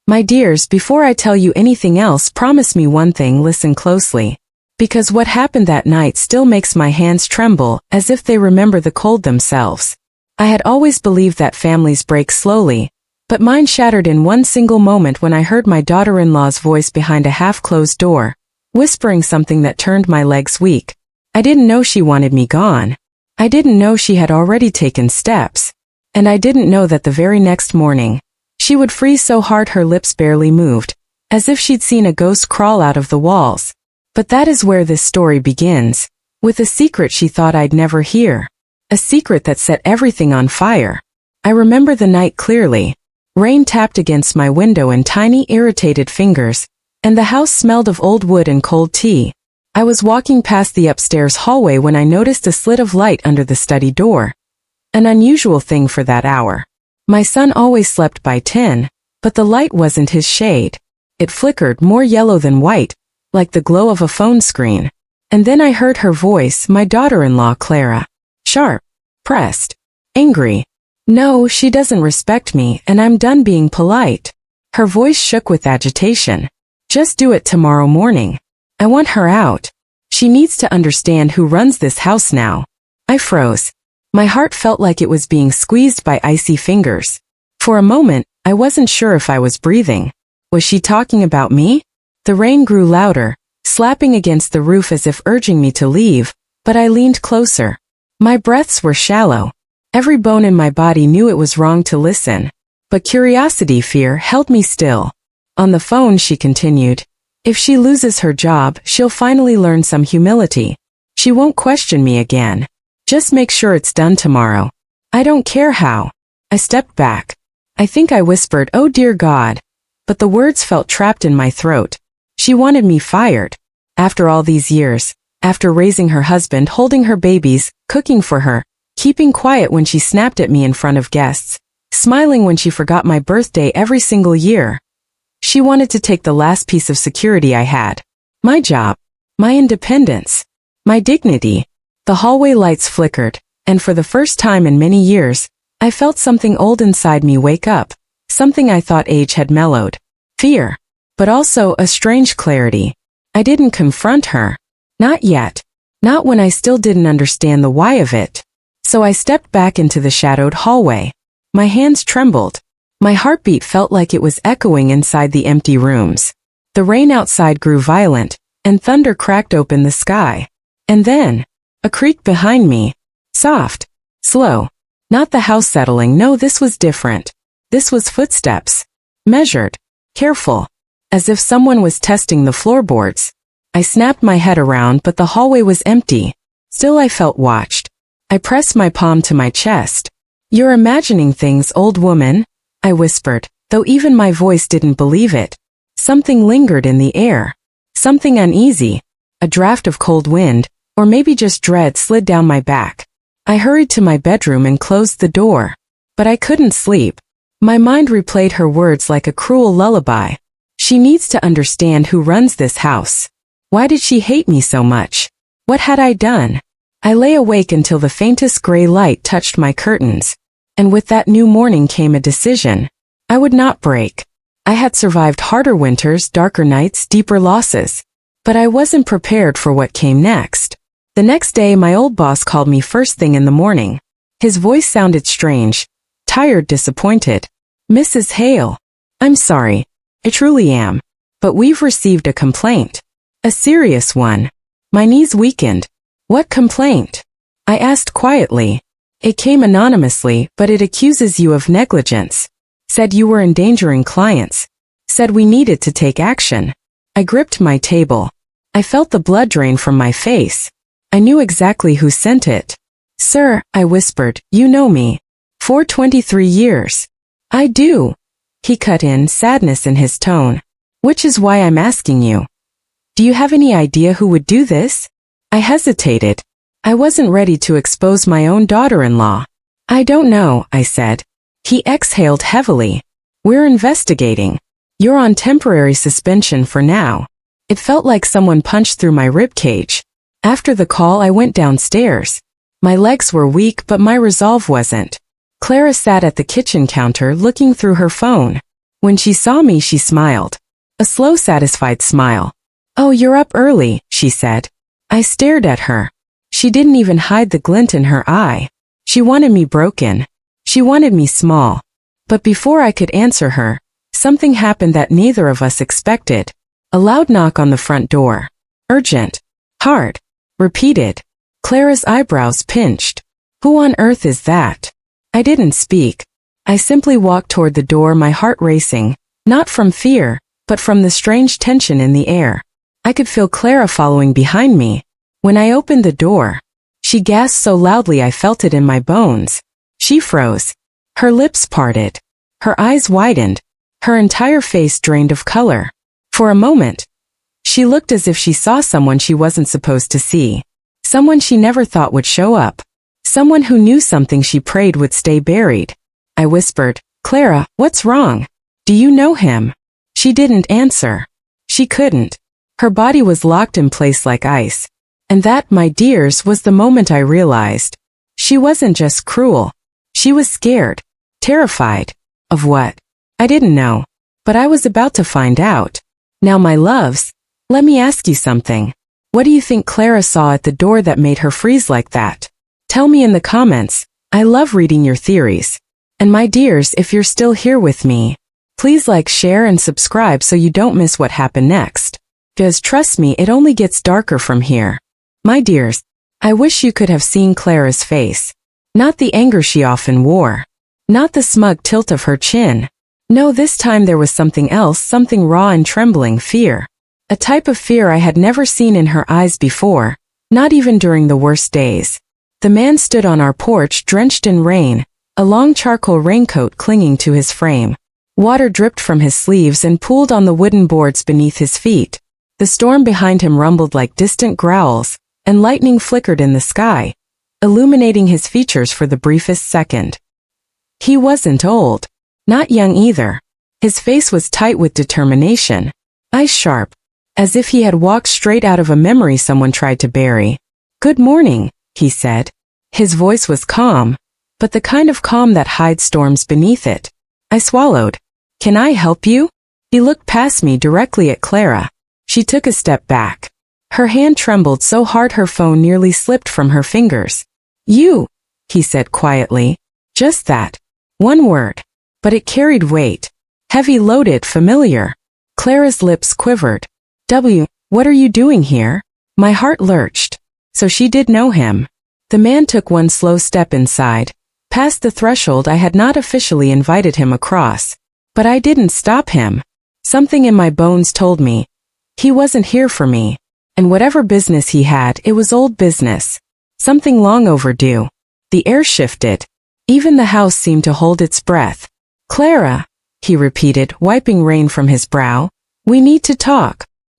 My dears, before I tell you anything else, promise me one thing, listen closely. Because what happened that night still makes my hands tremble, as if they remember the cold themselves. I had always believed that families break slowly, but mine shattered in one single moment when I heard my daughter-in-law's voice behind a half-closed door, whispering something that turned my legs weak. I didn't know she wanted me gone. I didn't know she had already taken steps. And I didn't know that the very next morning, she would freeze so hard her lips barely moved, as if she'd seen a ghost crawl out of the walls. But that is where this story begins, with a secret she thought I'd never hear. A secret that set everything on fire. I remember the night clearly. Rain tapped against my window in tiny, irritated fingers, and the house smelled of old wood and cold tea. I was walking past the upstairs hallway when I noticed a slit of light under the study door. An unusual thing for that hour. My son always slept by 10, but the light wasn't his shade. It flickered, more yellow than white, like the glow of a phone screen. And then I heard her voice, my daughter-in-law Clara. Sharp. Pressed. Angry. No, she doesn't respect me, and I'm done being polite. Her voice shook with agitation. Just do it tomorrow morning. I want her out. She needs to understand who runs this house now. I froze. My heart felt like it was being squeezed by icy fingers. For a moment, I wasn't sure if I was breathing. Was she talking about me? The rain grew louder, slapping against the roof as if urging me to leave, but I leaned closer. My breaths were shallow. Every bone in my body knew it was wrong to listen. But curiosity, fear, held me still. On the phone, she continued. If she loses her job, she'll finally learn some humility. She won't question me again. Just make sure it's done tomorrow. I don't care how. I stepped back. I think I whispered, "Oh dear God." But the words felt trapped in my throat. She wanted me fired. After all these years, after raising her husband, holding her babies, cooking for her, keeping quiet when she snapped at me in front of guests, smiling when she forgot my birthday every single year. She wanted to take the last piece of security I had. My job. My independence. My dignity. The hallway lights flickered, and for the first time in many years, I felt something old inside me wake up, something I thought age had mellowed. Fear. But also a strange clarity. I didn't confront her. Not yet. Not when I still didn't understand the why of it. So I stepped back into the shadowed hallway. My hands trembled. My heartbeat felt like it was echoing inside the empty rooms. The rain outside grew violent, and thunder cracked open the sky. And then, a creak behind me. Soft. Slow. Not the house settling, no, this was different. This was footsteps. Measured. Careful. As if someone was testing the floorboards. I snapped my head around, but the hallway was empty. Still I felt watched. I pressed my palm to my chest. You're imagining things, old woman, I whispered, though even my voice didn't believe it. Something lingered in the air. Something uneasy. A draft of cold wind, or maybe just dread, slid down my back. I hurried to my bedroom and closed the door. But I couldn't sleep. My mind replayed her words like a cruel lullaby. She needs to understand who runs this house. Why did she hate me so much? What had I done? I lay awake until the faintest gray light touched my curtains. And with that new morning came a decision. I would not break. I had survived harder winters, darker nights, deeper losses. But I wasn't prepared for what came next. The next day my old boss called me first thing in the morning. His voice sounded strange. Tired, disappointed. Mrs. Hale. I'm sorry. I truly am. But we've received a complaint. A serious one. My knees weakened. What complaint? I asked quietly. It came anonymously, but it accuses you of negligence. Said you were endangering clients. Said we needed to take action. I gripped my table. I felt the blood drain from my face. I knew exactly who sent it. Sir, I whispered, you know me. For 23 years. I do. He cut in, sadness in his tone. Which is why I'm asking you. Do you have any idea who would do this? I hesitated. I wasn't ready to expose my own daughter-in-law. I don't know, I said. He exhaled heavily. We're investigating. You're on temporary suspension for now. It felt like someone punched through my ribcage. After the call, I went downstairs. My legs were weak, but my resolve wasn't. Clara sat at the kitchen counter looking through her phone. When she saw me, she smiled. A slow, satisfied smile. "Oh, you're up early," she said. I stared at her. She didn't even hide the glint in her eye. She wanted me broken. She wanted me small. But before I could answer her, something happened that neither of us expected. A loud knock on the front door. Urgent. Hard. Repeated. Clara's eyebrows pinched. Who on earth is that? I didn't speak. I simply walked toward the door, my heart racing, not from fear, but from the strange tension in the air. I could feel Clara following behind me. When I opened the door, she gasped so loudly I felt it in my bones. She froze. Her lips parted. Her eyes widened. Her entire face drained of color. For a moment, she looked as if she saw someone she wasn't supposed to see. Someone she never thought would show up. Someone who knew something she prayed would stay buried. I whispered, "Clara, what's wrong? Do you know him?" She didn't answer. She couldn't. Her body was locked in place like ice. And that, my dears, was the moment I realized. She wasn't just cruel. She was scared. Terrified. Of what? I didn't know. But I was about to find out. Now, my loves, let me ask you something. What do you think Clara saw at the door that made her freeze like that? Tell me in the comments. I love reading your theories. And my dears, if you're still here with me, please like, share, and subscribe so you don't miss what happened next. Because trust me, it only gets darker from here. My dears, I wish you could have seen Clara's face. Not the anger she often wore. Not the smug tilt of her chin. No, this time there was something else, something raw and trembling, fear. A type of fear I had never seen in her eyes before, not even during the worst days. The man stood on our porch, drenched in rain, a long charcoal raincoat clinging to his frame. Water dripped from his sleeves and pooled on the wooden boards beneath his feet. The storm behind him rumbled like distant growls, and lightning flickered in the sky, illuminating his features for the briefest second. He wasn't old. Not young either. His face was tight with determination, eyes sharp, as if he had walked straight out of a memory someone tried to bury. "Good morning," he said. His voice was calm, but the kind of calm that hides storms beneath it. I swallowed. "Can I help you?" He looked past me directly at Clara. She took a step back. Her hand trembled so hard her phone nearly slipped from her fingers. "You," he said quietly. Just that. One word. But it carried weight. Heavy, loaded, familiar. Clara's lips quivered. What are you doing here?" My heart lurched. So she did know him. The man took one slow step inside. Past the threshold I had not officially invited him across. But I didn't stop him. Something in my bones told me. He wasn't here for me. And whatever business he had, it was old business. Something long overdue. The air shifted. Even the house seemed to hold its breath. "Clara," he repeated, wiping rain from his brow. "We need to talk."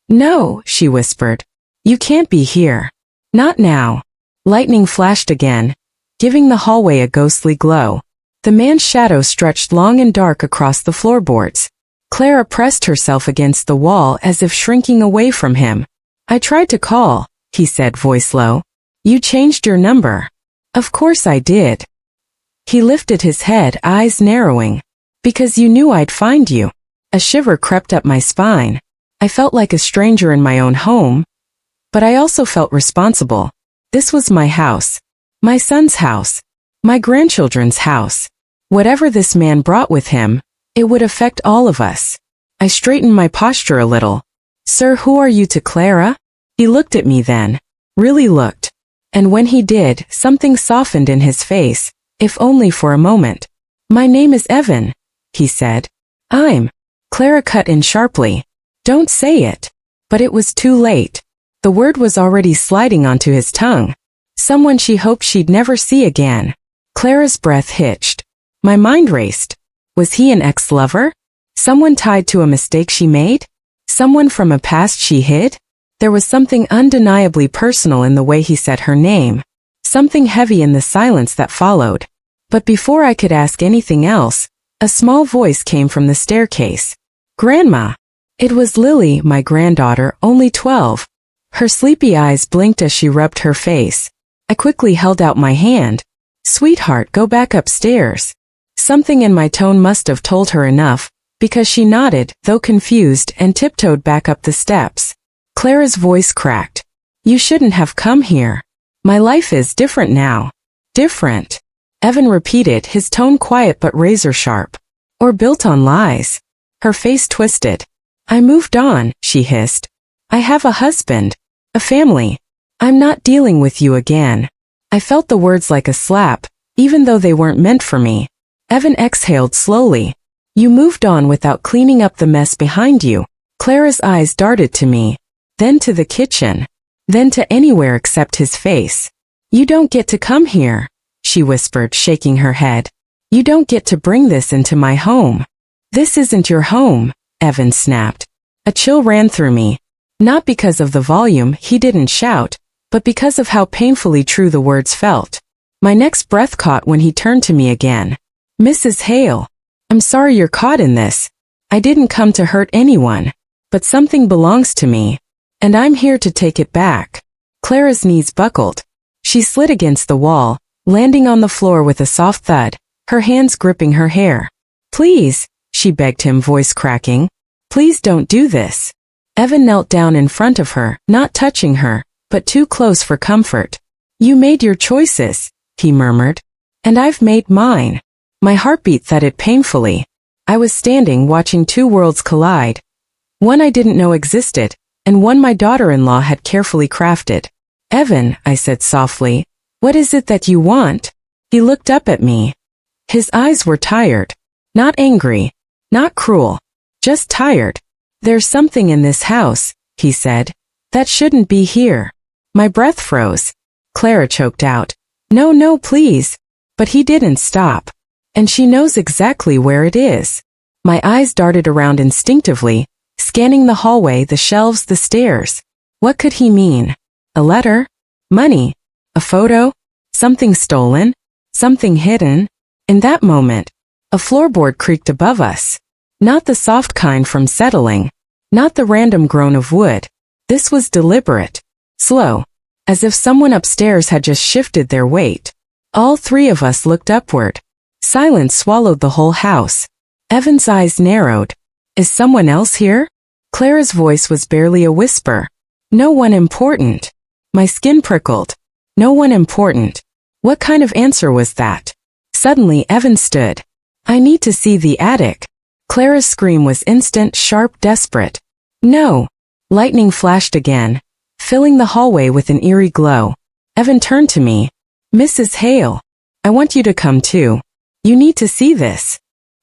"No," she whispered. "You can't be here. Not now." Lightning flashed again, giving the hallway a ghostly glow. The man's shadow stretched long and dark across the floorboards. Clara pressed herself against the wall as if shrinking away from him. "I tried to call," he said, voice low. "You changed your number." "Of course I did." He lifted his head, eyes narrowing. "Because you knew I'd find you." A shiver crept up my spine. I felt like a stranger in my own home. But I also felt responsible. This was my house. My son's house. My grandchildren's house. Whatever this man brought with him, it would affect all of us. I straightened my posture a little. "Sir, who are you to Clara?" He looked at me then. Really looked. And when he did, something softened in his face, if only for a moment. "My name is Evan," he said. Clara cut in sharply. "Don't say it." But it was too late. The word was already sliding onto his tongue. Someone she hoped she'd never see again. Clara's breath hitched. My mind raced. Was he an ex-lover? Someone tied to a mistake she made? Someone from a past she hid? There was something undeniably personal in the way he said her name. Something heavy in the silence that followed. But before I could ask anything else, a small voice came from the staircase. "Grandma." It was Lily, my granddaughter, only 12. Her sleepy eyes blinked as she rubbed her face. I quickly held out my hand. "Sweetheart, go back upstairs." Something in my tone must have told her enough, Because she nodded, though confused, and tiptoed back up the steps. Clara's voice cracked. You shouldn't have come here. My life is different now. Different. Evan repeated, his tone quiet but razor sharp. Or built on lies. Her face twisted. I moved on, she hissed. I have a husband. A family. I'm not dealing with you again. I felt the words like a slap, even though they weren't meant for me. Evan exhaled slowly. You moved on without cleaning up the mess behind you. Clara's eyes darted to me. Then to the kitchen. Then to anywhere except his face. You don't get to come here, she whispered, shaking her head. You don't get to bring this into my home. This isn't your home, Evan snapped. A chill ran through me. Not because of the volume, he didn't shout, but because of how painfully true the words felt. My next breath caught when he turned to me again. Mrs. Hale, I'm sorry you're caught in this. I didn't come to hurt anyone, but something belongs to me, and I'm here to take it back. Clara's knees buckled. She slid against the wall, landing on the floor with a soft thud, her hands gripping her hair. Please, she begged him, voice cracking. Please don't do this. Evan knelt down in front of her, not touching her, but too close for comfort. You made your choices, he murmured. And I've made mine. My heartbeat thudded painfully. I was standing watching two worlds collide. One I didn't know existed, and one my daughter-in-law had carefully crafted. Evan, I said softly, what is it that you want? He looked up at me. His eyes were tired. Not angry. Not cruel. Just tired. There's something in this house, he said, that shouldn't be here. My breath froze. Clara choked out. No, please. But he didn't stop. And she knows exactly where it is. My eyes darted around instinctively, scanning the hallway, the shelves, the stairs. What could he mean? A letter? Money? A photo? Something stolen? Something hidden? In that moment, a floorboard creaked above us. Not the soft kind from settling. Not the random groan of wood. This was deliberate. Slow. As if someone upstairs had just shifted their weight. All three of us looked upward. Silence swallowed the whole house. Evan's eyes narrowed. Is someone else here? Clara's voice was barely a whisper. No one important. My skin prickled. No one important. What kind of answer was that? Suddenly Evan stood. I need to see the attic. Clara's scream was instant, sharp, desperate. No. Lightning flashed again, filling the hallway with an eerie glow. Evan turned to me. Mrs. Hale, I want you to come too. You need to see this.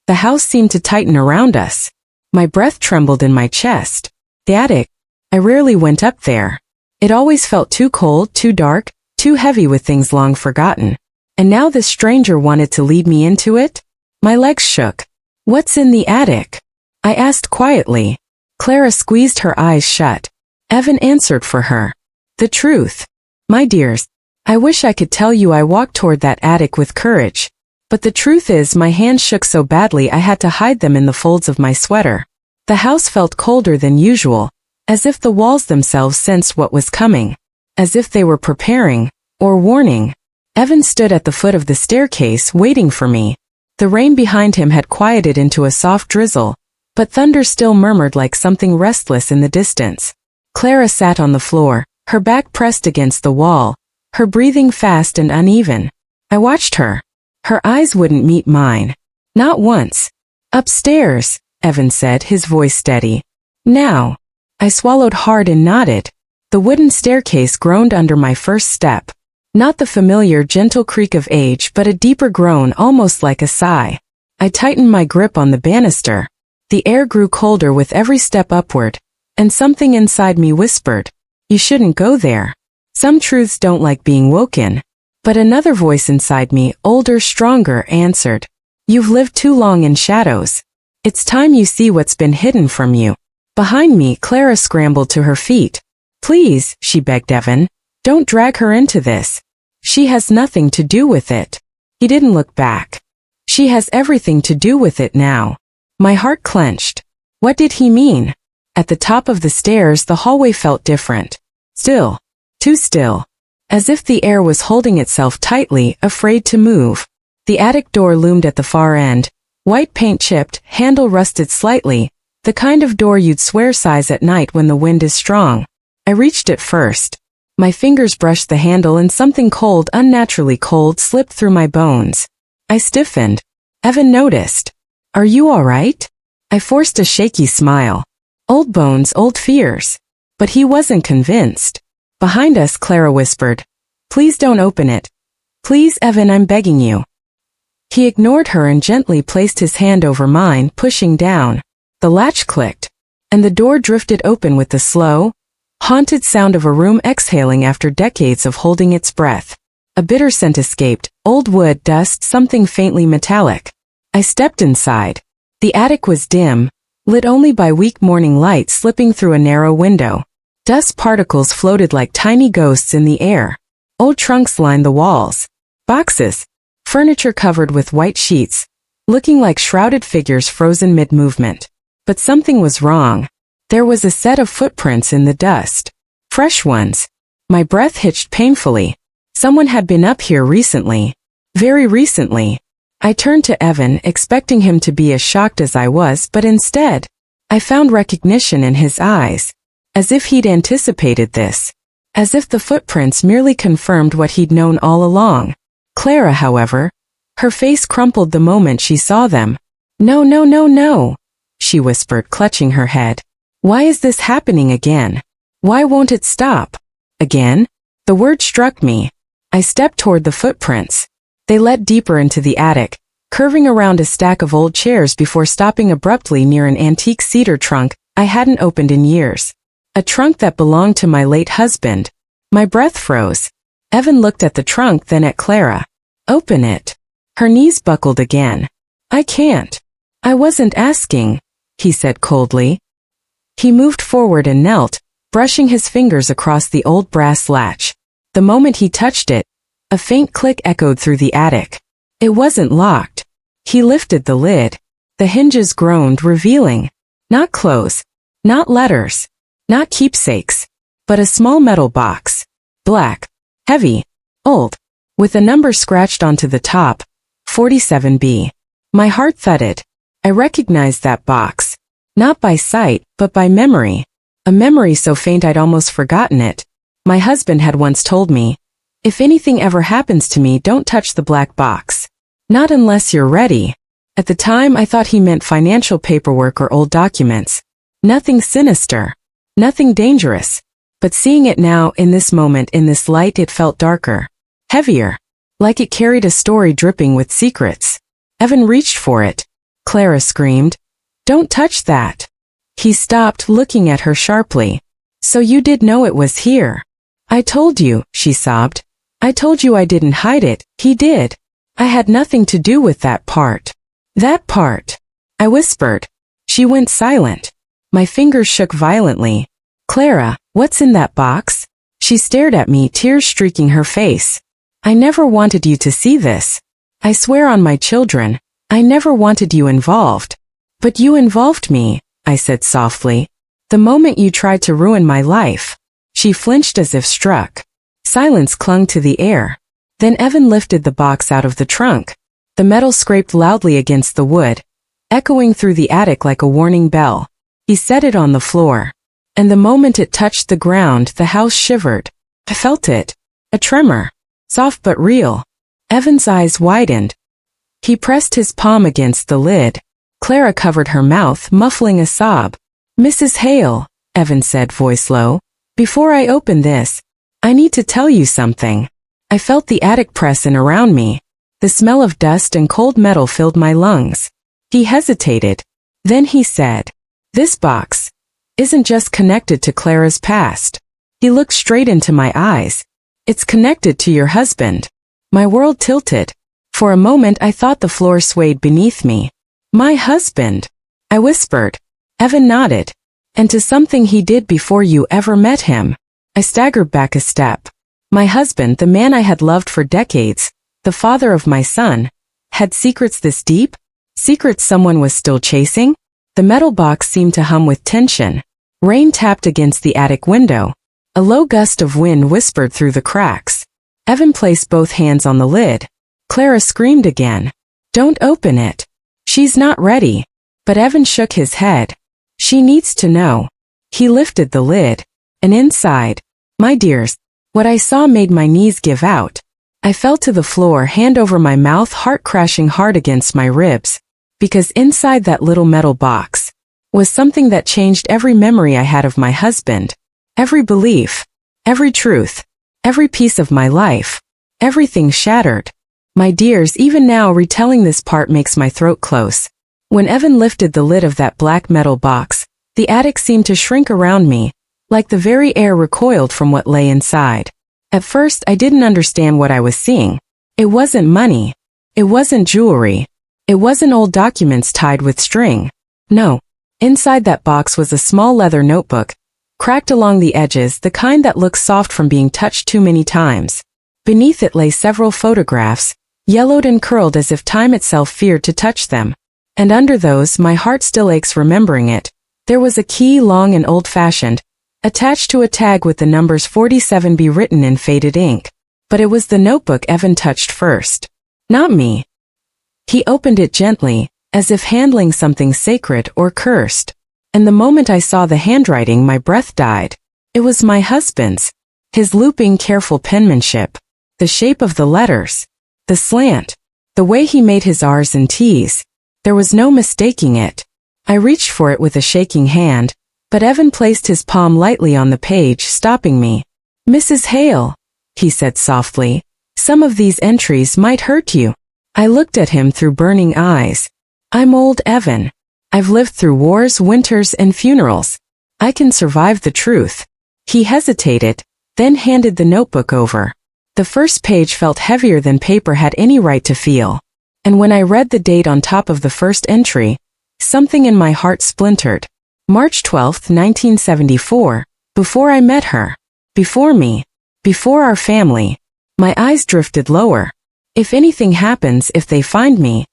The house seemed to tighten around us. My breath trembled in my chest. The attic. I rarely went up there. It always felt too cold, too dark, too heavy with things long forgotten. And now this stranger wanted to lead me into it? My legs shook. What's in the attic? I asked quietly. Clara squeezed her eyes shut. Evan answered for her. The truth. My dears, I wish I could tell you I walked toward that attic with courage. But the truth is my hands shook so badly I had to hide them in the folds of my sweater. The house felt colder than usual, as if the walls themselves sensed what was coming. As if they were preparing, or warning. Evan stood at the foot of the staircase waiting for me. The rain behind him had quieted into a soft drizzle, but thunder still murmured like something restless in the distance. Clara sat on the floor, her back pressed against the wall, her breathing fast and uneven. I watched her. Her eyes wouldn't meet mine. Not once. Upstairs, Evan said, his voice steady. Now. I swallowed hard and nodded. The wooden staircase groaned under my first step. Not the familiar gentle creak of age, but a deeper groan, almost like a sigh. I tightened my grip on the banister. The air grew colder with every step upward, and something inside me whispered, you shouldn't go there. Some truths don't like being woken. But another voice inside me, older, stronger, answered, you've lived too long in shadows. It's time you see what's been hidden from you. Behind me, Clara scrambled to her feet. Please, she begged Evan, don't drag her into this. She has nothing to do with it. He didn't look back. She has everything to do with it now. My heart clenched. What did he mean? At the top of the stairs, the hallway felt different. Still. Too still. As if the air was holding itself tightly, afraid to move. The attic door loomed at the far end, White paint chipped, handle rusted slightly, the kind of door you'd swear sighs at night when the wind is strong. I reached it first. My fingers brushed the handle and something cold, unnaturally cold, slipped through my bones. I stiffened. Evan noticed. "Are you all right?" I forced a shaky smile. Old bones, old fears. But he wasn't convinced. Behind us, Clara whispered. "Please don't open it. Please, Evan, I'm begging you." He ignored her and gently placed his hand over mine, pushing down. The latch clicked, and the door drifted open with the slow, haunted sound of a room exhaling after decades of holding its breath. A bitter scent escaped, old wood, dust, something faintly metallic. I stepped inside. The attic was dim, lit only by weak morning light slipping through a narrow window. Dust particles floated like tiny ghosts in the air. Old trunks lined the walls. Boxes. Furniture covered with white sheets, looking like shrouded figures frozen mid-movement. But something was wrong. There was a set of footprints in the dust. Fresh ones. My breath hitched painfully. Someone had been up here recently. Very recently. I turned to Evan, expecting him to be as shocked as I was, but instead, I found recognition in his eyes. As if he'd anticipated this. As if the footprints merely confirmed what he'd known all along. Clara, however, her face crumpled the moment she saw them. "No, no, no, no," she whispered, clutching her head. "Why is this happening again? Why won't it stop? Again?" The word struck me. I stepped toward the footprints. They led deeper into the attic, curving around a stack of old chairs before stopping abruptly near an antique cedar trunk I hadn't opened in years. A trunk that belonged to my late husband. My breath froze. Evan looked at the trunk, then at Clara. "Open it." Her knees buckled again. "I can't." "I wasn't asking," he said coldly. He moved forward and knelt, brushing his fingers across the old brass latch. The moment he touched it, a faint click echoed through the attic. It wasn't locked. He lifted the lid. The hinges groaned, revealing not clothes, not letters, not keepsakes, but a small metal box. Black, heavy, old, with a number scratched onto the top, 47B. My heart thudded. I recognized that box. Not by sight, but by memory. A memory so faint I'd almost forgotten it. My husband had once told me, "If anything ever happens to me, don't touch the black box. Not unless you're ready." At the time, I thought he meant financial paperwork or old documents. Nothing sinister. Nothing dangerous. But seeing it now, in this moment, in this light, it felt darker. Heavier. Like it carried a story dripping with secrets. Evan reached for it. Clara screamed, "Don't touch that." He stopped, looking at her sharply. "So you did know it was here?" "I told you," she sobbed. "I told you I didn't hide it." "He did. I had nothing to do with that part." "That part," I whispered. She went silent. My fingers shook violently. "Clara, what's in that box?" She stared at me, tears streaking her face. "I never wanted you to see this. I swear on my children, I never wanted you involved." "But you involved me," I said softly. "The moment you tried to ruin my life." She flinched as if struck. Silence clung to the air. Then Evan lifted the box out of the trunk. The metal scraped loudly against the wood, echoing through the attic like a warning bell. He set it on the floor. And the moment it touched the ground, the house shivered. I felt it. A tremor. Soft but real. Evan's eyes widened. He pressed his palm against the lid. Clara covered her mouth, muffling a sob. "Mrs. Hale," Evan said, voice low. "Before I open this, I need to tell you something." I felt the attic press in around me. The smell of dust and cold metal filled my lungs. He hesitated. Then he said, "This box isn't just connected to Clara's past." He looked straight into my eyes. "It's connected to your husband." My world tilted. For a moment I thought the floor swayed beneath me. "My husband," I whispered. Evan nodded. "And to something he did before you ever met him." I staggered back a step. My husband, the man I had loved for decades, the father of my son, had secrets this deep? Secrets someone was still chasing? The metal box seemed to hum with tension. Rain tapped against the attic window. A low gust of wind whispered through the cracks. Evan placed both hands on the lid. Clara screamed again. "Don't open it." She's not ready. But Evan shook his head. She needs to know. He lifted the lid. And inside, my dears, what I saw made my knees give out. I fell to the floor, hand over my mouth, heart crashing hard against my ribs. Because inside that little metal box was something that changed every memory I had of my husband. Every belief. Every truth. Every piece of my life. Everything shattered. My dears, even now retelling this part makes my throat close. When Evan lifted the lid of that black metal box, the attic seemed to shrink around me, like the very air recoiled from what lay inside. At first, I didn't understand what I was seeing. It wasn't money. It wasn't jewelry. It wasn't old documents tied with string. No. Inside that box was a small leather notebook, cracked along the edges, the kind that looks soft from being touched too many times. Beneath it lay several photographs, yellowed and curled as if time itself feared to touch them. And under those, my heart still aches remembering it, there was a key, long and old-fashioned, attached to a tag with the numbers 47B written in faded ink. But it was the notebook Evan touched first. Not me. He opened it gently, as if handling something sacred or cursed. And the moment I saw the handwriting, my breath died. It was my husband's. His looping, careful penmanship. The shape of the letters. The slant. The way he made his R's and T's. There was no mistaking it. I reached for it with a shaking hand, but Evan placed his palm lightly on the page, stopping me. "Mrs. Hale," he said softly, "some of these entries might hurt you." I looked at him through burning eyes. "I'm old, Evan. I've lived through wars, winters, and funerals. I can survive the truth." He hesitated, then handed the notebook over. The first page felt heavier than paper had any right to feel. And when I read the date on top of the first entry, something in my heart splintered. March 12, 1974, before I met her. Before me. Before our family. My eyes drifted lower. If anything happens, if they find me,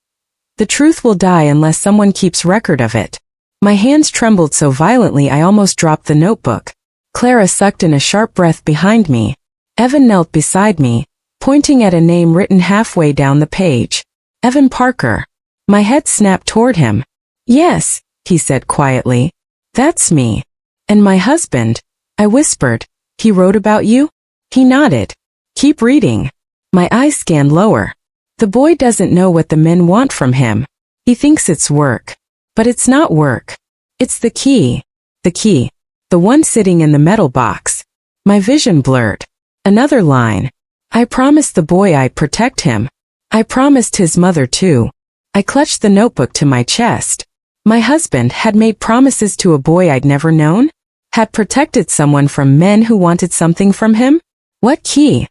the truth will die unless someone keeps record of it. My hands trembled so violently I almost dropped the notebook. Clara sucked in a sharp breath behind me. Evan knelt beside me, pointing at a name written halfway down the page. Evan Parker. My head snapped toward him. "Yes," he said quietly. "That's me." "And my husband," I whispered. "He wrote about you?" He nodded. "Keep reading." My eyes scanned lower. "The boy doesn't know what the men want from him. He thinks it's work. But it's not work. It's the key. The key. The one sitting in the metal box." My vision blurred. Another line. "I promised the boy I'd protect him. I promised his mother too." I clutched the notebook to my chest. My husband had made promises to a boy I'd never known? Had protected someone from men who wanted something from him? What key?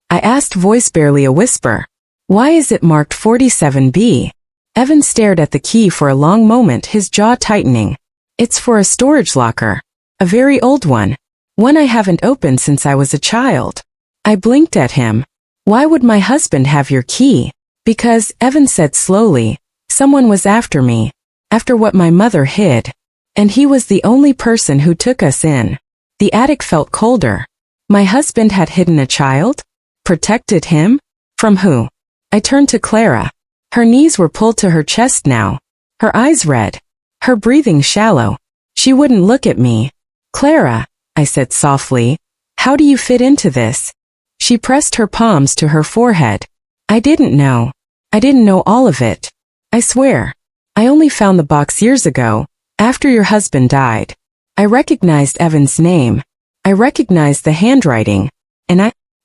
I asked, voice barely a whisper. "Why is it marked 47B? Evan stared at the key for a long moment, his jaw tightening. "It's for a storage locker. A very old one. One I haven't opened since I was a child." I blinked at him. "Why would my husband have your key?" "Because," Evan said slowly, "someone was after me. After what my mother hid. And he was the only person who took us in." The attic felt colder. My husband had hidden a child? Protected him? From who? I turned to Clara. Her knees were pulled to her chest now. Her eyes red. Her breathing shallow. She wouldn't look at me. "Clara," I said softly, "how do you fit into this?" She pressed her palms to her forehead. "I didn't know. I didn't know all of it. I swear. I only found the box years ago, after your husband died." I recognized Evan's name. I recognized the handwriting. And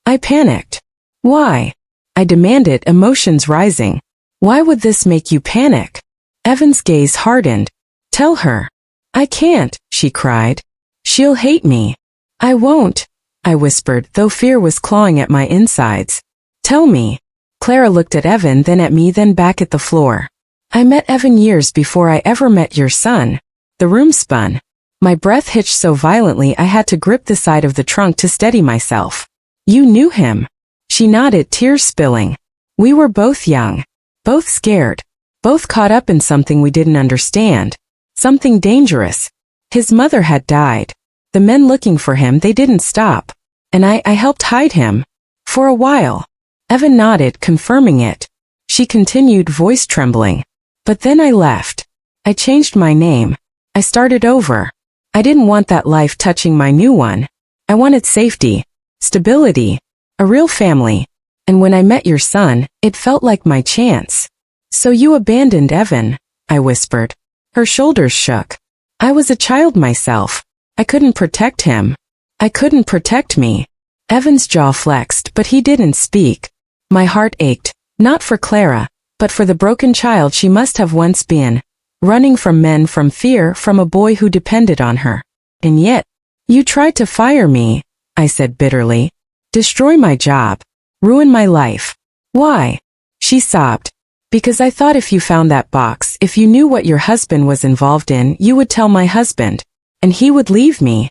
I panicked. "Why?" I demanded, emotions rising. "Why would this make you panic?" Evan's gaze hardened. "Tell her." "I can't," she cried. "She'll hate me." "I won't," I whispered, though fear was clawing at my insides. "Tell me." Clara looked at Evan, then at me, then back at the floor. "I met Evan years before I ever met your son." The room spun. My breath hitched so violently I had to grip the side of the trunk to steady myself. "You knew him." She nodded, tears spilling. "We were both young. Both scared. Both caught up in something we didn't understand. Something dangerous. His mother had died. The men looking for him, they didn't stop. And I helped hide him. For a while." Evan nodded, confirming it. She continued, voice trembling. But then I left. I changed my name. I started over. I didn't want that life touching my new one. I wanted safety, stability, a real family. And when I met your son, it felt like my chance. So you abandoned Evan, I whispered. Her shoulders shook. I was a child myself. I couldn't protect him. I couldn't protect me. Evan's jaw flexed, but he didn't speak. My heart ached, not for Clara, but for the broken child she must have once been, running from men, from fear, from a boy who depended on her. And yet, you tried to fire me, I said bitterly. Destroy my job. Ruin my life. Why? She sobbed. Because I thought if you found that box, if you knew what your husband was involved in, you would tell my husband. And he would leave me.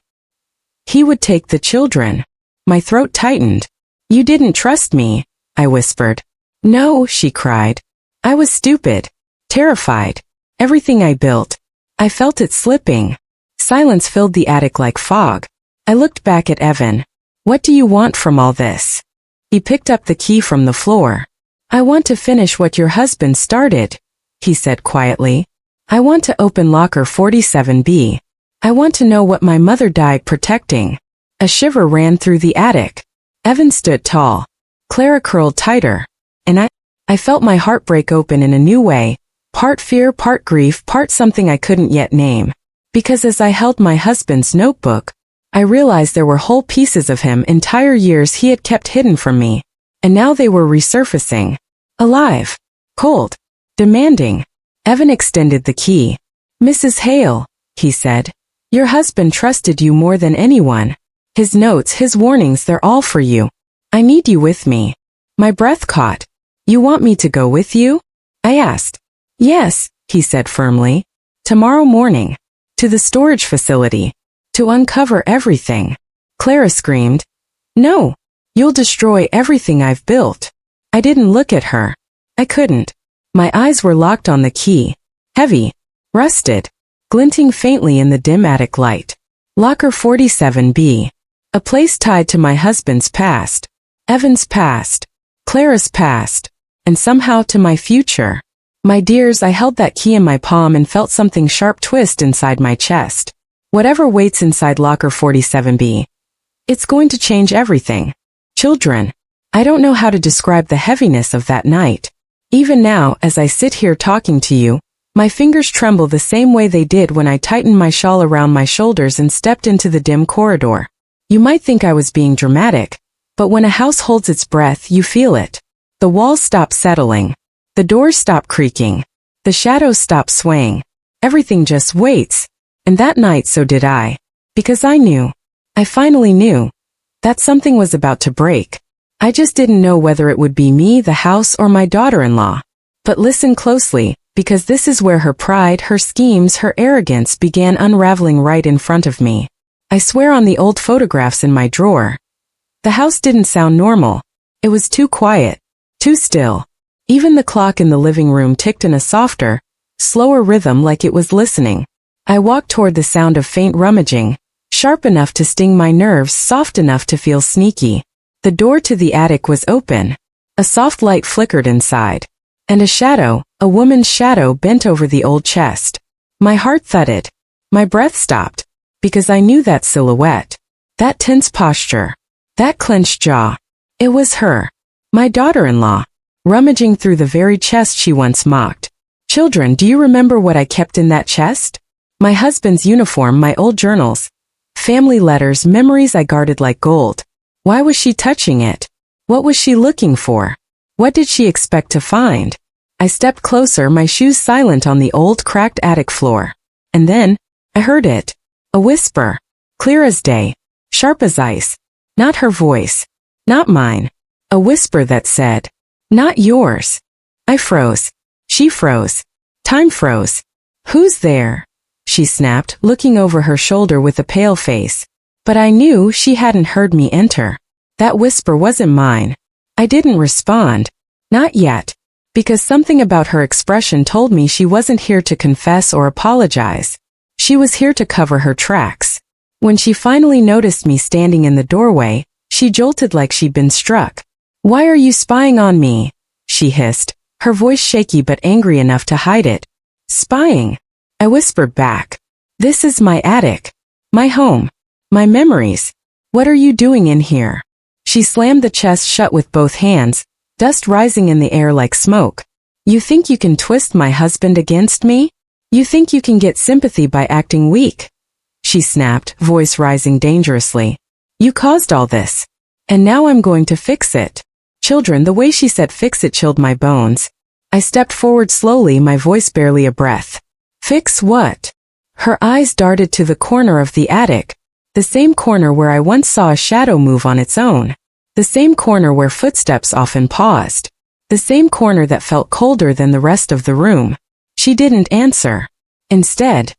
He would take the children. My throat tightened. You didn't trust me, I whispered. No, she cried. I was stupid. Terrified. Everything I built. I felt it slipping. Silence filled the attic like fog. I looked back at Evan. What do you want from all this? He picked up the key from the floor. I want to finish what your husband started, he said quietly. I want to open locker 47B. I want to know what my mother died protecting. A shiver ran through the attic. Evan stood tall. Clara curled tighter. And I felt my heart break open in a new way, part fear, part grief, part something I couldn't yet name. Because as I held my husband's notebook, I realized there were whole pieces of him, entire years he had kept hidden from me. And now they were resurfacing. Alive. Cold. Demanding. Evan extended the key. Mrs. Hale, he said. Your husband trusted you more than anyone. His notes, his warnings, they're all for you. I need you with me. My breath caught. You want me to go with you? I asked. Yes, he said firmly. Tomorrow morning. To the storage facility. To uncover everything. Clara screamed. No. You'll destroy everything I've built. I didn't look at her. I couldn't. My eyes were locked on the key. Heavy. Rusted. Glinting faintly in the dim attic light. Locker 47B. A place tied to my husband's past. Evan's past. Clara's past. And somehow to my future. My dears, I held that key in my palm and felt something sharp twist inside my chest. Whatever waits inside locker 47B. It's going to change everything. Children. I don't know how to describe the heaviness of that night. Even now, as I sit here talking to you, my fingers tremble the same way they did when I tightened my shawl around my shoulders and stepped into the dim corridor. You might think I was being dramatic, but when a house holds its breath, you feel it. The walls stop settling. The doors stop creaking. The shadows stop swaying. Everything just waits. And that night so did I. Because I knew. I finally knew. That something was about to break. I just didn't know whether it would be me, the house, or my daughter-in-law. But listen closely, because this is where her pride, her schemes, her arrogance began unraveling right in front of me. I swear on the old photographs in my drawer. The house didn't sound normal. It was too quiet, too still. Even the clock in the living room ticked in a softer, slower rhythm like it was listening. I walked toward the sound of faint rummaging, sharp enough to sting my nerves, soft enough to feel sneaky. The door to the attic was open. A soft light flickered inside. And a shadow, a woman's shadow, bent over the old chest. My heart thudded. My breath stopped. Because I knew that silhouette. That tense posture. That clenched jaw. It was her. My daughter-in-law. Rummaging through the very chest she once mocked. Children, do you remember what I kept in that chest? My husband's uniform, my old journals. Family letters, memories I guarded like gold. Why was she touching it? What was she looking for? What did she expect to find? I stepped closer, my shoes silent on the old, cracked attic floor. And then, I heard it. A whisper. Clear as day. Sharp as ice. Not her voice. Not mine. A whisper that said, not yours. I froze. She froze. Time froze. Who's there? She snapped, looking over her shoulder with a pale face. But I knew she hadn't heard me enter. That whisper wasn't mine. I didn't respond. Not yet. Because something about her expression told me she wasn't here to confess or apologize. She was here to cover her tracks. When she finally noticed me standing in the doorway, she jolted like she'd been struck. Why are you spying on me? She hissed. her voice shaky but angry enough to hide it. Spying, I whispered back. This is my attic. My home. My memories. What are you doing in here? She slammed the chest shut with both hands, dust rising in the air like smoke. You think you can twist my husband against me? You think you can get sympathy by acting weak? She snapped, voice rising dangerously. You caused all this. And now I'm going to fix it. Children, the way she said fix it chilled my bones. I stepped forward slowly, my voice barely a breath. Fix what? Her eyes darted to the corner of the attic. The same corner where I once saw a shadow move on its own. The same corner where footsteps often paused. The same corner that felt colder than the rest of the room. She didn't answer. Instead,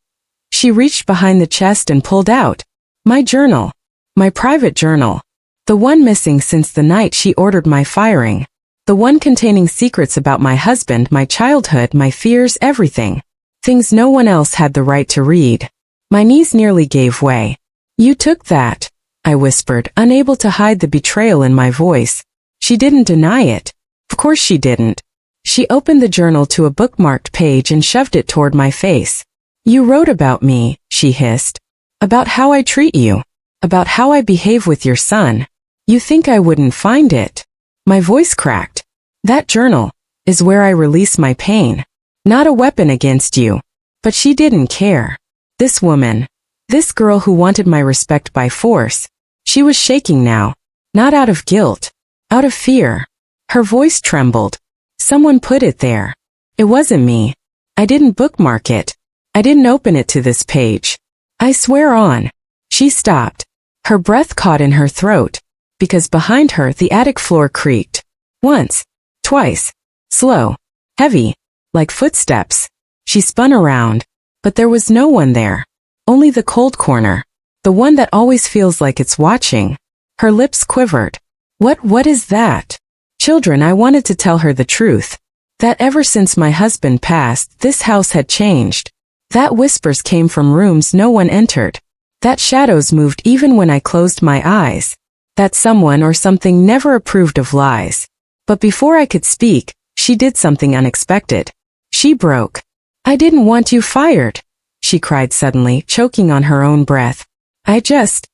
she reached behind the chest and pulled out my journal. My private journal. The one missing since the night she ordered my firing. The one containing secrets about my husband, my childhood, my fears, everything. Things no one else had the right to read. My knees nearly gave way. You took that, I whispered, unable to hide the betrayal in my voice. She didn't deny it. Of course she didn't. She opened the journal to a bookmarked page and shoved it toward my face. You wrote about me, she hissed. About how I treat you. About how I behave with your son. You think I wouldn't find it? My voice cracked. That journal is where I release my pain. Not a weapon against you. But she didn't care. This woman. This girl who wanted my respect by force. She was shaking now. Not out of guilt. Out of fear. Her voice trembled. Someone put it there. It wasn't me. I didn't bookmark it. I didn't open it to this page. I swear on. She stopped. Her breath caught in her throat. Because behind her the attic floor creaked. Once. Twice. Slow. Heavy. Like footsteps. She spun around. But there was no one there. Only the cold corner. The one that always feels like it's watching. Her lips quivered. What is that? Children, I wanted to tell her the truth. That ever since my husband passed, this house had changed. That whispers came from rooms no one entered. That shadows moved even when I closed my eyes. That someone or something never approved of lies. But before I could speak, she did something unexpected. She broke. I didn't want you fired, she cried suddenly, choking on her own breath. I just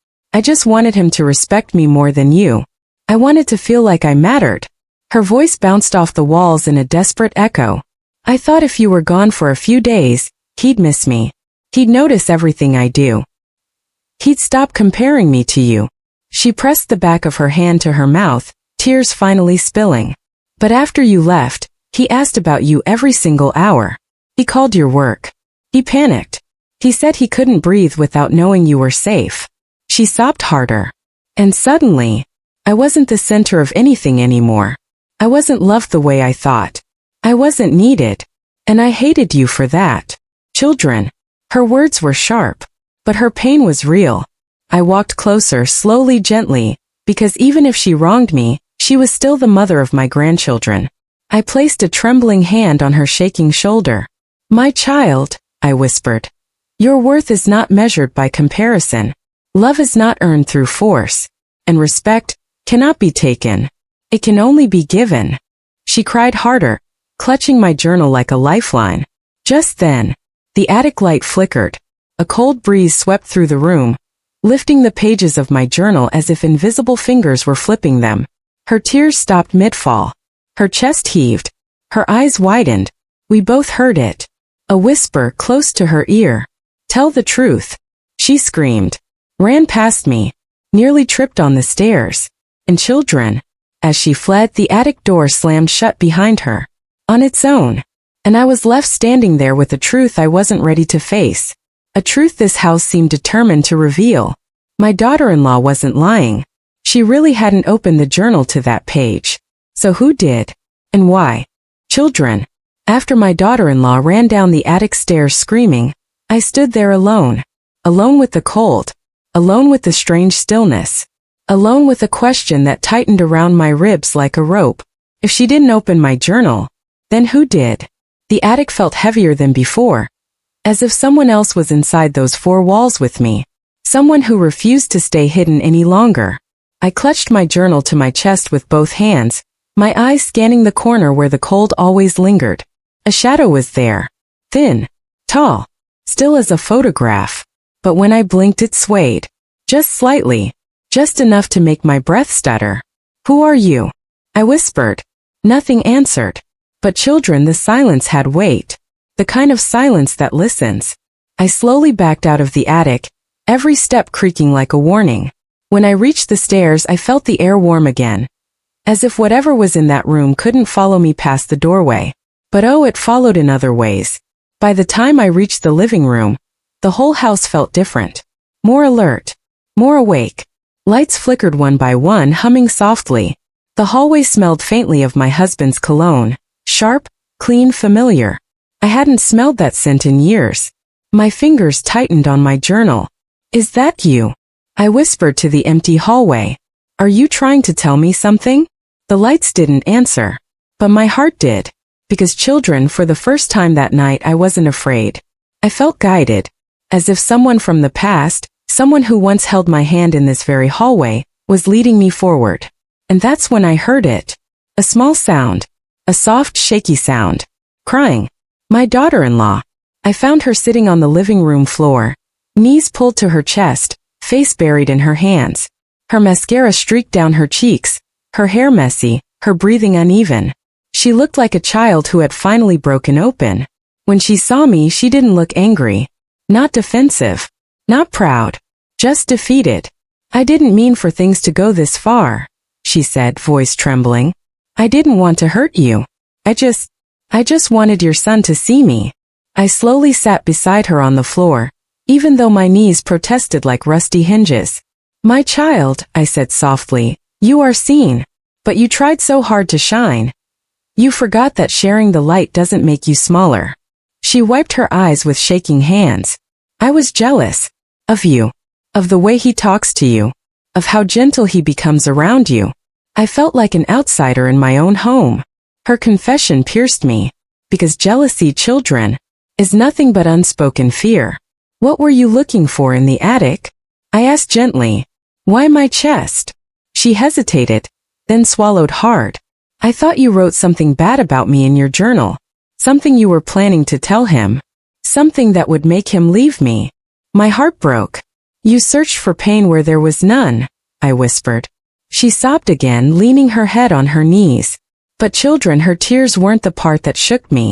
wanted him to respect me more than you. I wanted to feel like I mattered. Her voice bounced off the walls in a desperate echo. I thought if you were gone for a few days, he'd miss me. He'd notice everything I do. He'd stop comparing me to you. She pressed the back of her hand to her mouth, tears finally spilling. But after you left, he asked about you every single hour. He called your work. He panicked. He said he couldn't breathe without knowing you were safe. She sobbed harder. And suddenly, I wasn't the center of anything anymore. I wasn't loved the way I thought. I wasn't needed. And I hated you for that. Children. Her words were sharp. But her pain was real. I walked closer, slowly, gently, because even if she wronged me, she was still the mother of my grandchildren. I placed a trembling hand on her shaking shoulder. My child, I whispered. Your worth is not measured by comparison. Love is not earned through force. And respect cannot be taken. It can only be given. She cried harder, clutching my journal like a lifeline. Just then, the attic light flickered. A cold breeze swept through the room, lifting the pages of my journal as if invisible fingers were flipping them. Her tears stopped mid-fall. Her chest heaved. Her eyes widened. We both heard it. A whisper close to her ear. Tell the truth. She screamed. Ran past me. Nearly tripped on the stairs. And children. As she fled, the attic door slammed shut behind her. On its own. And I was left standing there with a truth I wasn't ready to face. A truth this house seemed determined to reveal. My daughter-in-law wasn't lying. She really hadn't opened the journal to that page. So who did? And why? Children. After my daughter-in-law ran down the attic stairs screaming, I stood there alone. Alone with the cold. Alone with the strange stillness. Alone with a question that tightened around my ribs like a rope. If she didn't open my journal, then who did? The attic felt heavier than before. As if someone else was inside those four walls with me. Someone who refused to stay hidden any longer. I clutched my journal to my chest with both hands, my eyes scanning the corner where the cold always lingered. A shadow was there. Thin, tall, still as a photograph. But when I blinked it swayed. Just slightly. Just enough to make my breath stutter. "Who are you?" I whispered. Nothing answered. But children, the silence had weight. The kind of silence that listens. I slowly backed out of the attic, every step creaking like a warning. When I reached the stairs, I felt the air warm again. As if whatever was in that room couldn't follow me past the doorway. But oh, it followed in other ways. By the time I reached the living room, the whole house felt different. More alert. More awake. Lights flickered one by one, humming softly. The hallway smelled faintly of my husband's cologne. Sharp, clean, familiar. I hadn't smelled that scent in years. My fingers tightened on my journal. "Is that you?" I whispered to the empty hallway. "Are you trying to tell me something?" The lights didn't answer. But my heart did. Because children, for the first time that night, I wasn't afraid. I felt guided. As if someone from the past, someone who once held my hand in this very hallway, was leading me forward. And that's when I heard it. A small sound. A soft, shaky sound. Crying. My daughter-in-law. I found her sitting on the living room floor. Knees pulled to her chest, face buried in her hands. Her mascara streaked down her cheeks. Her hair messy, her breathing uneven. She looked like a child who had finally broken open. When she saw me, she didn't look angry. Not defensive. Not proud. Just defeated. "I didn't mean for things to go this far," she said, voice trembling. "I didn't want to hurt you. I just wanted your son to see me." I slowly sat beside her on the floor, even though my knees protested like rusty hinges. "My child," I said softly, "you are seen. But you tried so hard to shine. You forgot that sharing the light doesn't make you smaller." She wiped her eyes with shaking hands. "I was jealous. Of you. Of the way he talks to you. Of how gentle he becomes around you. I felt like an outsider in my own home." Her confession pierced me. Because jealousy, children, is nothing but unspoken fear. "What were you looking for in the attic?" I asked gently. "Why my chest?" She hesitated, then swallowed hard. "I thought you wrote something bad about me in your journal. Something you were planning to tell him. Something that would make him leave me." My heart broke. "You searched for pain where there was none," I whispered. She sobbed again, leaning her head on her knees. But children, her tears weren't the part that shook me.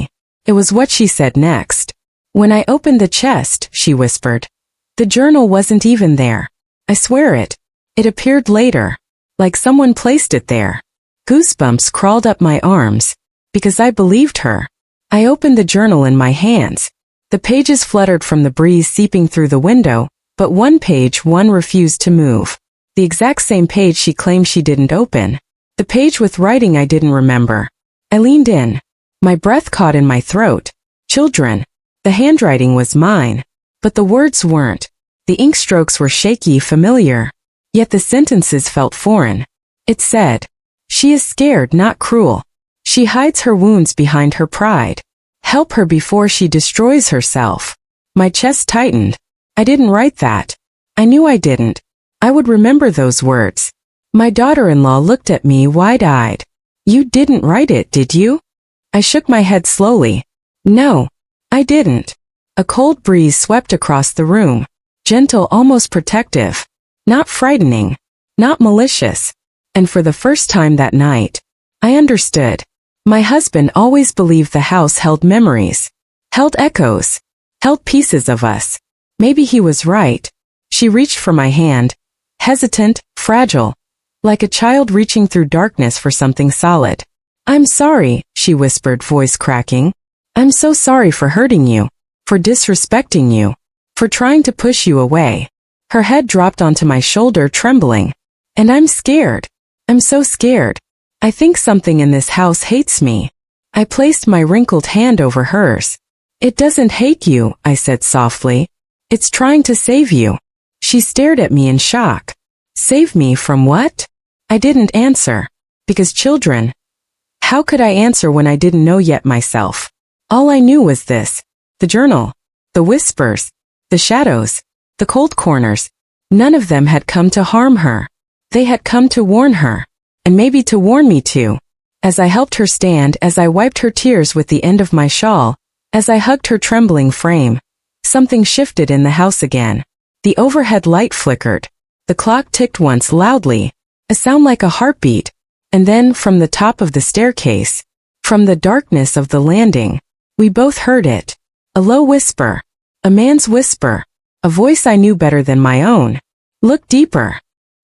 It was what she said next. "When I opened the chest," she whispered, "the journal wasn't even there. I swear it. It appeared later. Like someone placed it there." Goosebumps crawled up my arms. Because I believed her. I opened the journal in my hands. The pages fluttered from the breeze seeping through the window, but one refused to move. The exact same page she claimed she didn't open. The page with writing I didn't remember. I leaned in. My breath caught in my throat. "Children." The handwriting was mine. But the words weren't. The ink strokes were shaky, familiar. Yet the sentences felt foreign. It said, "She is scared, not cruel. She hides her wounds behind her pride. Help her before she destroys herself." My chest tightened. I didn't write that. I knew I didn't. I would remember those words. My daughter-in-law looked at me wide-eyed. "You didn't write it, did you?" I shook my head slowly. "No, I didn't." A cold breeze swept across the room. Gentle, almost protective. Not frightening. Not malicious. And for the first time that night, I understood. My husband always believed the house held memories. Held echoes. Held pieces of us. Maybe he was right. She reached for my hand. Hesitant, fragile. Like a child reaching through darkness for something solid. "I'm sorry," she whispered, voice cracking. "I'm so sorry for hurting you. For disrespecting you. For trying to push you away." Her head dropped onto my shoulder, trembling. "And I'm scared. I'm so scared. I think something in this house hates me." I placed my wrinkled hand over hers. "It doesn't hate you," I said softly. "It's trying to save you." She stared at me in shock. "Save me from what?" I didn't answer. Because children. How could I answer when I didn't know yet myself? All I knew was this. The journal. The whispers. The shadows. The cold corners. None of them had come to harm her. They had come to warn her. And maybe to warn me too. As I helped her stand, as I wiped her tears with the end of my shawl, as I hugged her trembling frame, something shifted in the house again. The overhead light flickered. The clock ticked once loudly, a sound like a heartbeat, and then from the top of the staircase, from the darkness of the landing, we both heard it. A low whisper. A man's whisper. A voice I knew better than my own. Look deeper.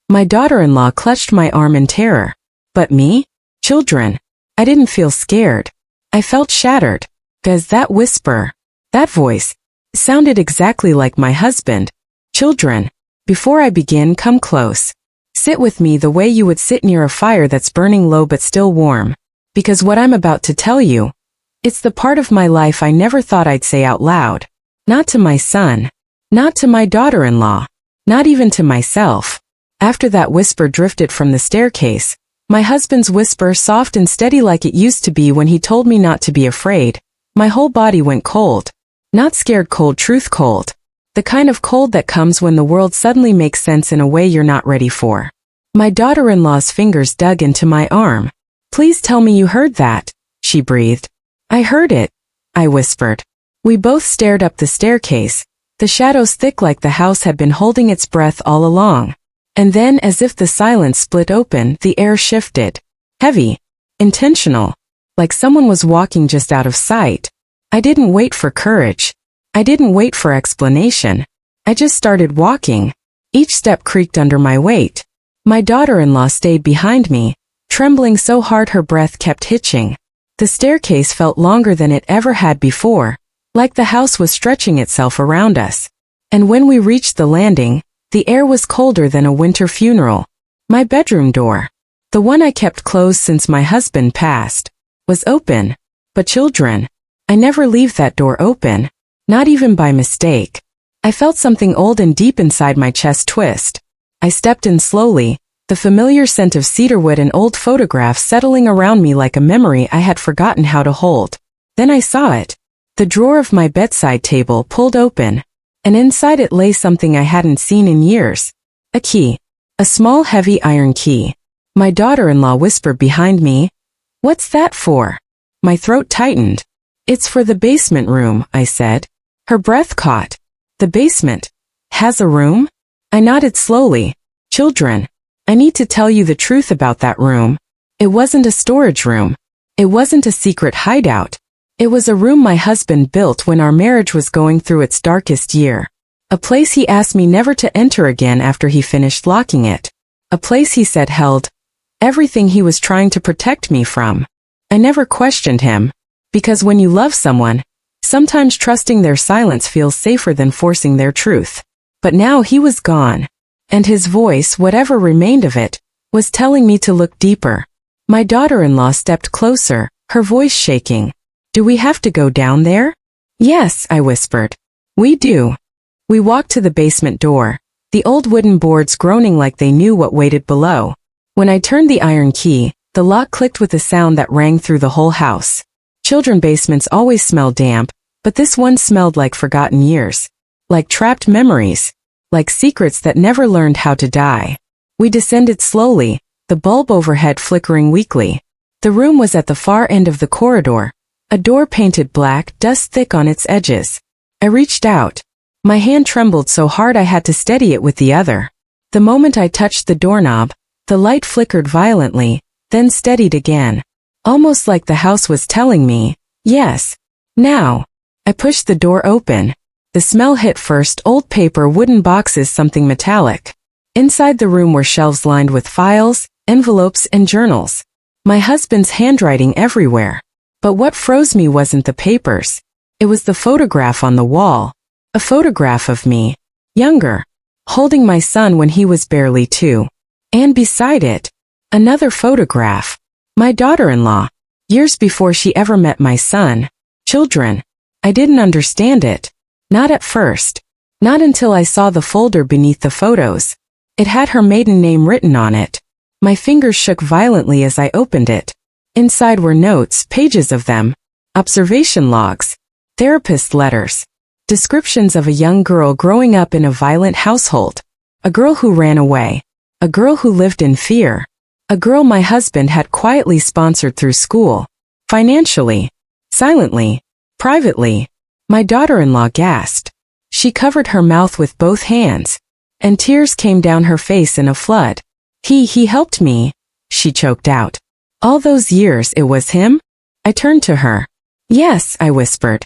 My daughter-in-law clutched my arm in terror. But me? Children. I didn't feel scared. I felt shattered. 'Cause that whisper, that voice, sounded exactly like my husband. Children. Before I begin, come close. Sit with me the way you would sit near a fire that's burning low but still warm. Because what I'm about to tell you, it's the part of my life I never thought I'd say out loud. Not to my son. Not to my daughter-in-law. Not even to myself. After that whisper drifted from the staircase, my husband's whisper, soft and steady like it used to be when he told me not to be afraid, my whole body went cold. Not scared cold, truth cold. The kind of cold that comes when the world suddenly makes sense in a way you're not ready for. My daughter-in-law's fingers dug into my arm. Please tell me you heard that, she breathed. I heard it, I whispered. We both stared up the staircase, the shadows thick like the house had been holding its breath all along. And then, as if the silence split open, the air shifted. Heavy. Intentional. Like someone was walking just out of sight. I didn't wait for courage. I didn't wait for explanation. I just started walking. Each step creaked under my weight. My daughter-in-law stayed behind me, trembling so hard her breath kept hitching. The staircase felt longer than it ever had before, like the house was stretching itself around us. And when we reached the landing, the air was colder than a winter funeral. My bedroom door, the one I kept closed since my husband passed, was open. But children, I never leave that door open. Not even by mistake. I felt something old and deep inside my chest twist. I stepped in slowly, the familiar scent of cedarwood and old photographs settling around me like a memory I had forgotten how to hold. Then I saw it. The drawer of my bedside table pulled open, and inside it lay something I hadn't seen in years. A key. A small heavy iron key. My daughter-in-law whispered behind me, "What's that for?" My throat tightened. "It's for the basement room," I said. Her breath caught. The basement has a room? I nodded slowly. Children, I need to tell you the truth about that room. It wasn't a storage room. It wasn't a secret hideout. It was a room my husband built when our marriage was going through its darkest year. A place he asked me never to enter again after he finished locking it. A place he said held everything he was trying to protect me from. I never questioned him. Because when you love someone, sometimes trusting their silence feels safer than forcing their truth. But now he was gone. And his voice, whatever remained of it, was telling me to look deeper. My daughter-in-law stepped closer, her voice shaking. "Do we have to go down there?" "Yes," I whispered. "We do." We walked to the basement door, the old wooden boards groaning like they knew what waited below. When I turned the iron key, the lock clicked with a sound that rang through the whole house. Children basements always smell damp, but this one smelled like forgotten years. Like trapped memories. Like secrets that never learned how to die. We descended slowly, the bulb overhead flickering weakly. The room was at the far end of the corridor, a door painted black, dust thick on its edges. I reached out. My hand trembled so hard I had to steady it with the other. The moment I touched the doorknob, the light flickered violently, then steadied again. Almost like the house was telling me, yes, now. I pushed the door open. The smell hit first, old paper, wooden boxes, something metallic. Inside the room were shelves lined with files, envelopes, and journals. My husband's handwriting everywhere. But what froze me wasn't the papers. It was the photograph on the wall. A photograph of me, younger, holding my son when he was barely 2. And beside it, another photograph. My daughter-in-law, years before she ever met my son. Children, I didn't understand it. Not at first. Not until I saw the folder beneath the photos. It had her maiden name written on it. My fingers shook violently as I opened it. Inside were notes, pages of them. Observation logs. Therapist letters. Descriptions of a young girl growing up in a violent household. A girl who ran away. A girl who lived in fear. A girl my husband had quietly sponsored through school. Financially. Silently. Privately. My daughter-in-law gasped. She covered her mouth with both hands, and tears came down her face in a flood. He helped me, she choked out. All those years it was him? I turned to her. Yes, I whispered.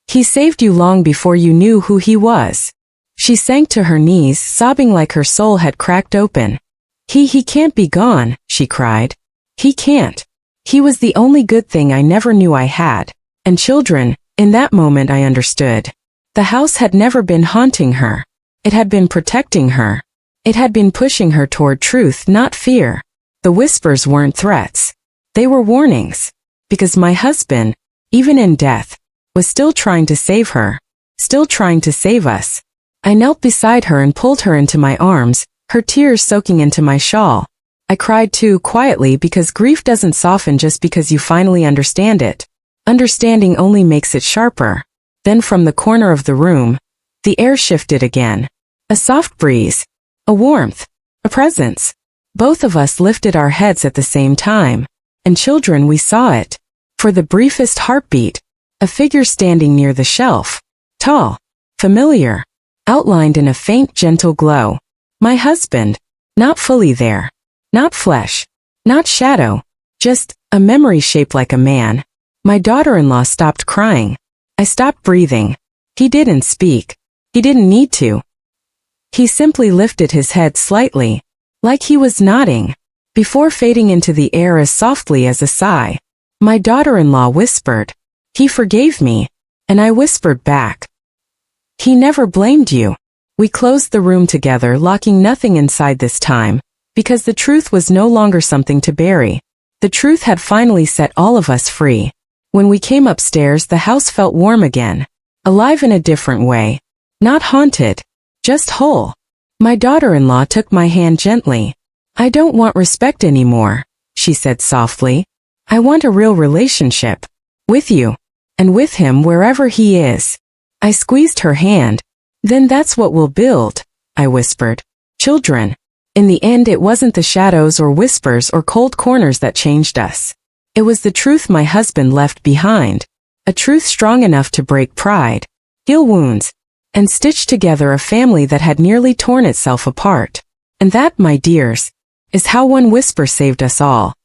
He saved you long before you knew who he was. She sank to her knees, sobbing like her soul had cracked open. He can't be gone, she cried. He can't. He was the only good thing I never knew I had. And children, in that moment I understood. The house had never been haunting her. It had been protecting her. It had been pushing her toward truth, not fear. The whispers weren't threats. They were warnings. Because my husband, even in death, was still trying to save her. Still trying to save us. I knelt beside her and pulled her into my arms, her tears soaking into my shawl. I cried too, quietly, because grief doesn't soften just because you finally understand it. Understanding only makes it sharper. Then from the corner of the room, the air shifted again. A soft breeze. A warmth. A presence. Both of us lifted our heads at the same time. And children, we saw it. For the briefest heartbeat. A figure standing near the shelf. Tall. Familiar. Outlined in a faint, gentle glow. My husband. Not fully there. Not flesh. Not shadow. Just a memory shaped like a man. My daughter-in-law stopped crying. I stopped breathing. He didn't speak. He didn't need to. He simply lifted his head slightly, like he was nodding, before fading into the air as softly as a sigh. My daughter-in-law whispered, "He forgave me," and I whispered back, "He never blamed you." We closed the room together, locking nothing inside this time, because the truth was no longer something to bury. The truth had finally set all of us free. When we came upstairs, the house felt warm again, alive in a different way. Not haunted, just whole. My daughter-in-law took my hand gently. "I don't want respect anymore," she said softly. "I want a real relationship. With you. And with him wherever he is." I squeezed her hand. "Then that's what we'll build," I whispered. "Children." In the end, it wasn't the shadows or whispers or cold corners that changed us. It was the truth my husband left behind. A truth strong enough to break pride, heal wounds, and stitch together a family that had nearly torn itself apart. And that, my dears, is how one whisper saved us all.